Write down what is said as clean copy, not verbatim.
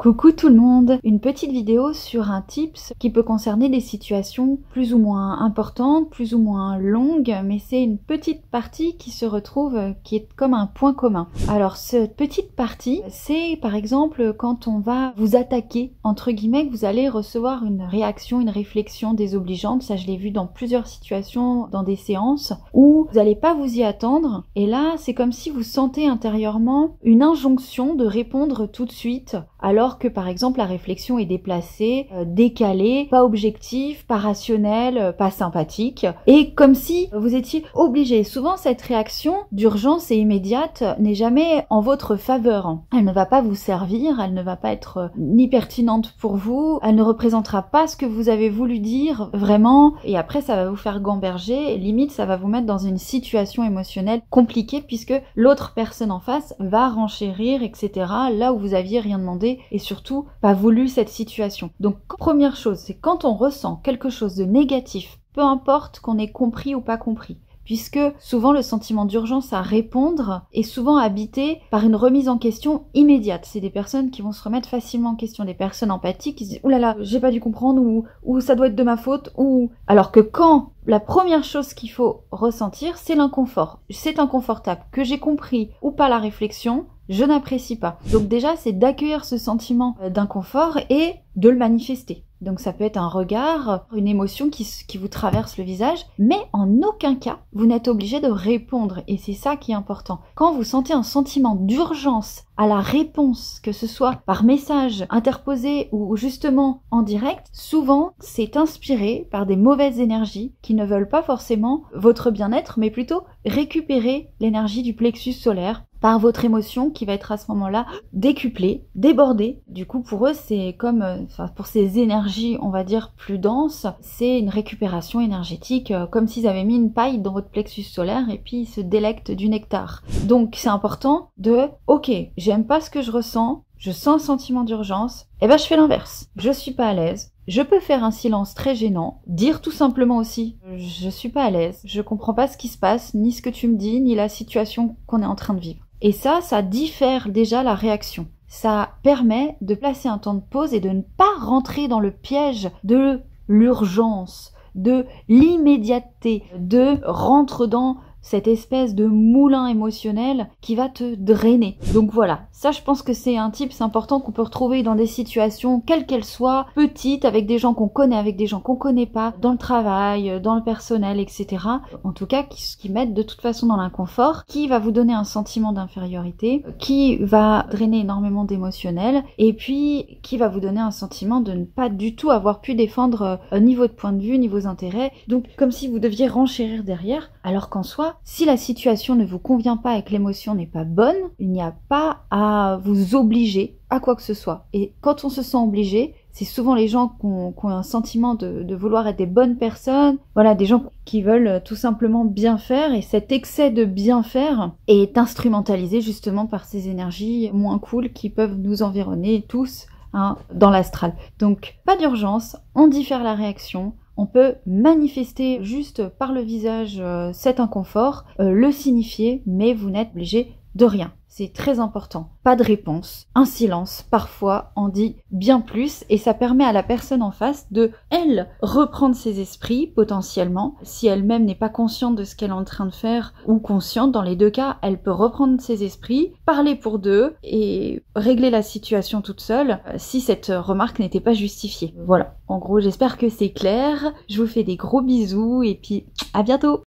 Coucou tout le monde, une petite vidéo sur un tips qui peut concerner des situations plus ou moins importantes, plus ou moins longues, mais c'est une petite partie qui se retrouve, qui est comme un point commun. Alors cette petite partie, c'est par exemple quand on va vous attaquer, entre guillemets, que vous allez recevoir une réaction, une réflexion désobligeante. Ça je l'ai vu dans plusieurs situations, dans des séances, où vous n'allez pas vous y attendre, et là c'est comme si vous sentez intérieurement une injonction de répondre tout de suite, alors que par exemple la réflexion est déplacée, décalée, pas objective, pas rationnelle, pas sympathique, et comme si vous étiez obligé. Souvent cette réaction d'urgence et immédiate n'est jamais en votre faveur. Elle ne va pas vous servir, elle ne va pas être ni pertinente pour vous, elle ne représentera pas ce que vous avez voulu dire vraiment, et après ça va vous faire gamberger, et limite ça va vous mettre dans une situation émotionnelle compliquée puisque l'autre personne en face va renchérir, etc. là où vous aviez rien demandé et surtout pas voulu cette situation. Donc première chose, c'est quand on ressent quelque chose de négatif, peu importe qu'on ait compris ou pas compris, puisque souvent le sentiment d'urgence à répondre est souvent habité par une remise en question immédiate. C'est des personnes qui vont se remettre facilement en question, des personnes empathiques qui se disent « Ouh là là, j'ai pas dû comprendre » ou « ça doit être de ma faute » ou... Alors que quand la première chose qu'il faut ressentir, c'est l'inconfort. C'est inconfortable. Que j'ai compris ou pas la réflexion, je n'apprécie pas. Donc déjà, c'est d'accueillir ce sentiment d'inconfort et de le manifester. Donc ça peut être un regard, une émotion qui vous traverse le visage, mais en aucun cas, vous n'êtes obligé de répondre. Et c'est ça qui est important. Quand vous sentez un sentiment d'urgence à la réponse, que ce soit par message interposé ou justement en direct, souvent c'est inspiré par des mauvaises énergies qui ne veulent pas forcément votre bien-être, mais plutôt récupérer l'énergie du plexus solaire par votre émotion qui va être à ce moment-là décuplée, débordée. Du coup, pour eux, c'est comme, pour ces énergies, on va dire, plus denses, c'est une récupération énergétique, comme s'ils avaient mis une paille dans votre plexus solaire et puis ils se délectent du nectar. Donc, c'est important de, ok, j'aime pas ce que je ressens, je sens un sentiment d'urgence, et ben je fais l'inverse. Je suis pas à l'aise. Je peux faire un silence très gênant, dire tout simplement aussi « je suis pas à l'aise, je comprends pas ce qui se passe, ni ce que tu me dis, ni la situation qu'on est en train de vivre ». Et ça diffère déjà la réaction. Ça permet de placer un temps de pause et de ne pas rentrer dans le piège de l'urgence, de l'immédiateté, de rentrer dans cette espèce de moulin émotionnel qui va te drainer. Donc voilà, ça je pense que c'est un tips important qu'on peut retrouver dans des situations, quelles qu'elles soient, petites, avec des gens qu'on connaît, avec des gens qu'on connaît pas, dans le travail, dans le personnel, etc. En tout cas, qui mettent de toute façon dans l'inconfort, qui va vous donner un sentiment d'infériorité, qui va drainer énormément d'émotionnel, et puis qui va vous donner un sentiment de ne pas du tout avoir pu défendre ni votre point de vue, ni vos intérêts. Donc comme si vous deviez renchérir derrière, alors qu'en soi, si la situation ne vous convient pas et que l'émotion n'est pas bonne, il n'y a pas à vous obliger à quoi que ce soit. Et quand on se sent obligé, c'est souvent les gens qui ont un sentiment de vouloir être des bonnes personnes, voilà, des gens qui veulent tout simplement bien faire, et cet excès de bien faire est instrumentalisé justement par ces énergies moins cool qui peuvent nous environner tous dans l'astral. Donc pas d'urgence, on diffère la réaction. On peut manifester juste par le visage cet inconfort, le signifier, mais vous n'êtes obligé de rien. C'est très important. Pas de réponse. Un silence, parfois, en dit bien plus et ça permet à la personne en face de, elle, reprendre ses esprits, potentiellement. Si elle-même n'est pas consciente de ce qu'elle est en train de faire ou consciente, dans les deux cas, elle peut reprendre ses esprits, parler pour deux et régler la situation toute seule si cette remarque n'était pas justifiée. Voilà. En gros, j'espère que c'est clair. Je vous fais des gros bisous et puis à bientôt!